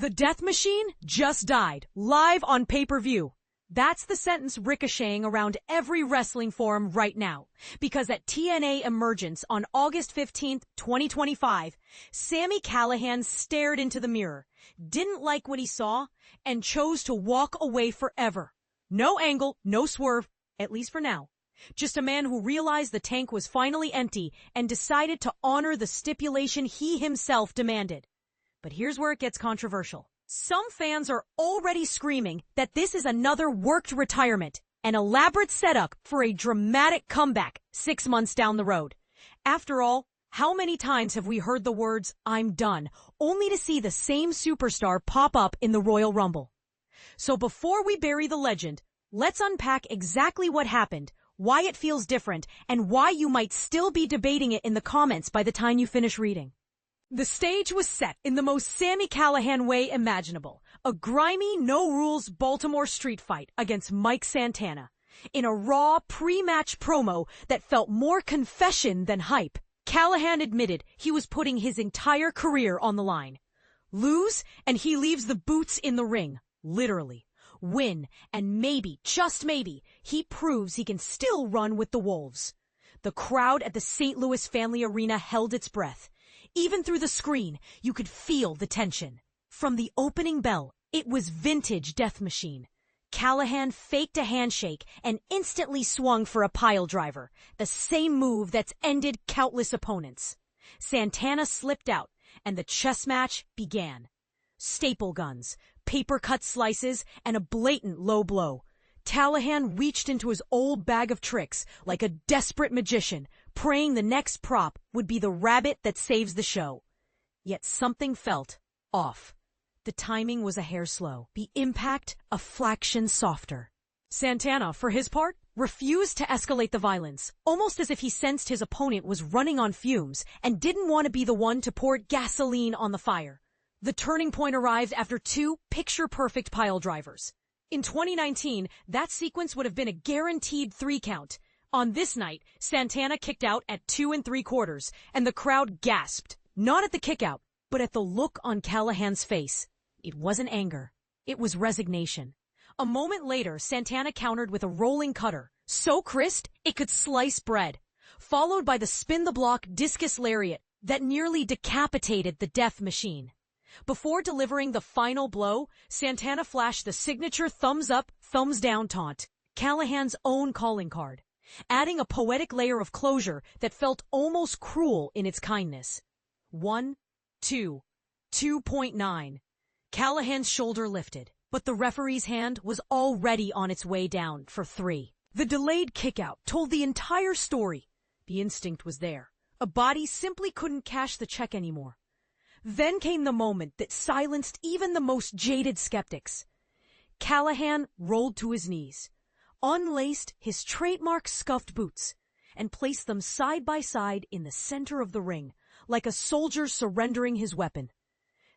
The Death Machine just died, live on pay-per-view. That's the sentence ricocheting around every wrestling forum right now. Because at TNA Emergence on August 15th, 2025, Sami Callihan stared into the mirror, didn't like what he saw, and chose to walk away forever. No angle, no swerve, at least for now. Just a man who realized the tank was finally empty and decided to honor the stipulation he himself demanded. But here's where it gets controversial. Some fans are already screaming that this is another worked retirement, an elaborate setup for a dramatic comeback 6 months down the road. After all, how many times have we heard the words, "I'm done," only to see the same superstar pop up in the Royal Rumble? So before we bury the legend, let's unpack exactly what happened, why it feels different, and why you might still be debating it in the comments by the time you finish reading. The stage was set in the most Sami Callihan way imaginable. A grimy, no-rules Baltimore street fight against Mike Santana. In a raw, pre-match promo that felt more confession than hype, Callihan admitted he was putting his entire career on the line. Lose, and he leaves the boots in the ring, literally. Win, and maybe, just maybe, he proves he can still run with the Wolves. The crowd at the St. Louis Family Arena held its breath. Even through the screen, you could feel the tension. From the opening bell, it was vintage Death Machine. Callihan faked a handshake and instantly swung for a pile driver, the same move that's ended countless opponents. Santana slipped out, and the chess match began. Staple guns, paper-cut slices, and a blatant low blow. Callihan reached into his old bag of tricks like a desperate magician, praying the next prop would be the rabbit that saves the show. Yet something felt off. The timing was a hair slow, the impact a fraction softer. Santana, for his part, refused to escalate the violence, almost as if he sensed his opponent was running on fumes and didn't want to be the one to pour gasoline on the fire. The turning point arrived after 2 picture-perfect pile drivers. In 2019, that sequence would have been a guaranteed 3 count. On this night, Santana kicked out at 2 3/4, and the crowd gasped. Not at the kickout, but at the look on Callihan's face. It wasn't anger. It was resignation. A moment later, Santana countered with a rolling cutter, so crisp it could slice bread, followed by the spin-the-block discus lariat that nearly decapitated the Death Machine. Before delivering the final blow, Santana flashed the signature thumbs-up, thumbs-down taunt, Callihan's own calling card, adding a poetic layer of closure that felt almost cruel in its kindness. 1, 2, 2.9. Callihan's shoulder lifted, but the referee's hand was already on its way down for 3. The delayed kickout told the entire story. The instinct was there. A body simply couldn't cash the check anymore. Then came the moment that silenced even the most jaded skeptics. Callihan rolled to his knees, unlaced his trademark scuffed boots, and placed them side by side in the center of the ring, like a soldier surrendering his weapon.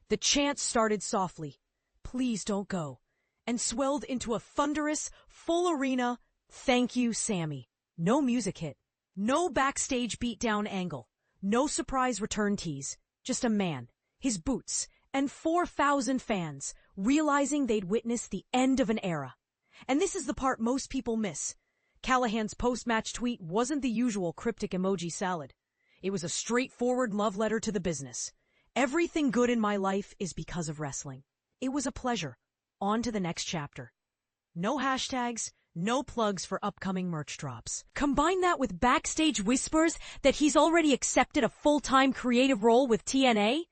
The chant started softly, "Please don't go," and swelled into a thunderous, full arena, "Thank you, Sami." No music hit, no backstage beatdown angle, no surprise return tease, just a man, his boots, and 4,000 fans, realizing they'd witnessed the end of an era. And this is the part most people miss. Callihan's post-match tweet wasn't the usual cryptic emoji salad. It was a straightforward love letter to the business. Everything good in my life is because of wrestling. It was a pleasure. On to the next chapter. No hashtags, no plugs for upcoming merch drops. Combine that with backstage whispers that he's already accepted a full-time creative role with TNA,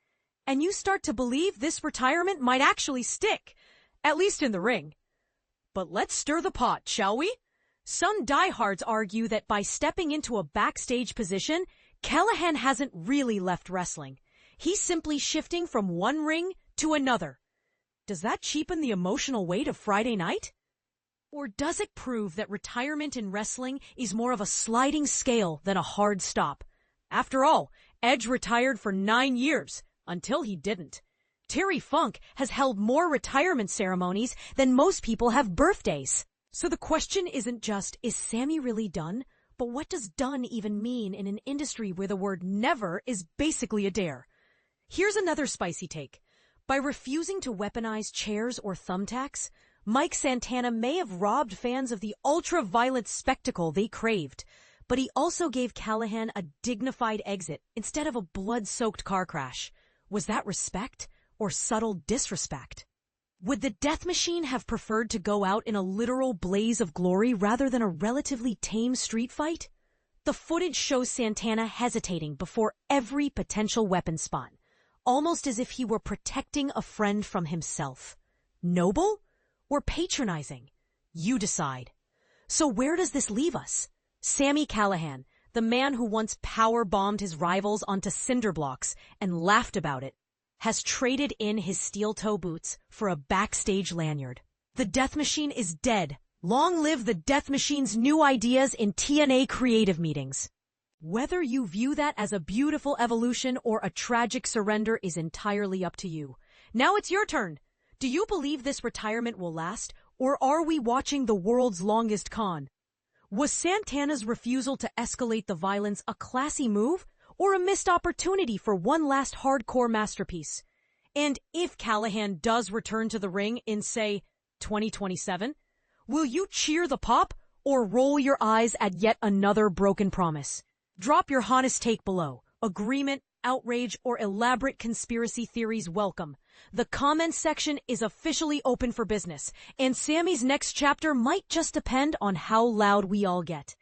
and you start to believe this retirement might actually stick, at least in the ring. But let's stir the pot, shall we? Some diehards argue that by stepping into a backstage position, Callihan hasn't really left wrestling. He's simply shifting from one ring to another. Does that cheapen the emotional weight of Friday night? Or does it prove that retirement in wrestling is more of a sliding scale than a hard stop? After all, Edge retired for 9 years. Until he didn't. Terry Funk has held more retirement ceremonies than most people have birthdays. So the question isn't just, is Sami really done? But what does done even mean in an industry where the word never is basically a dare? Here's another spicy take. By refusing to weaponize chairs or thumbtacks, Mike Santana may have robbed fans of the ultra-violent spectacle they craved, but he also gave Callihan a dignified exit instead of a blood-soaked car crash. Was that respect or subtle disrespect? Would the Death Machine have preferred to go out in a literal blaze of glory rather than a relatively tame street fight? The footage shows Santana hesitating before every potential weapon spawn, almost as if he were protecting a friend from himself. Noble or patronizing? You decide. So where does this leave us? Sami Callihan, the man who once power-bombed his rivals onto cinder blocks and laughed about it, has traded in his steel-toe boots for a backstage lanyard. The Death Machine is dead. Long live the Death Machine's new ideas in TNA creative meetings. Whether you view that as a beautiful evolution or a tragic surrender is entirely up to you. Now it's your turn. Do you believe this retirement will last, or are we watching the world's longest con? Was Santana's refusal to escalate the violence a classy move, or a missed opportunity for one last hardcore masterpiece? And if Callihan does return to the ring in, say, 2027, will you cheer the pop or roll your eyes at yet another broken promise? Drop your honest take below. Agreement, outrage, or elaborate conspiracy theories welcome. The comments section is officially open for business, and Sami's next chapter might just depend on how loud we all get.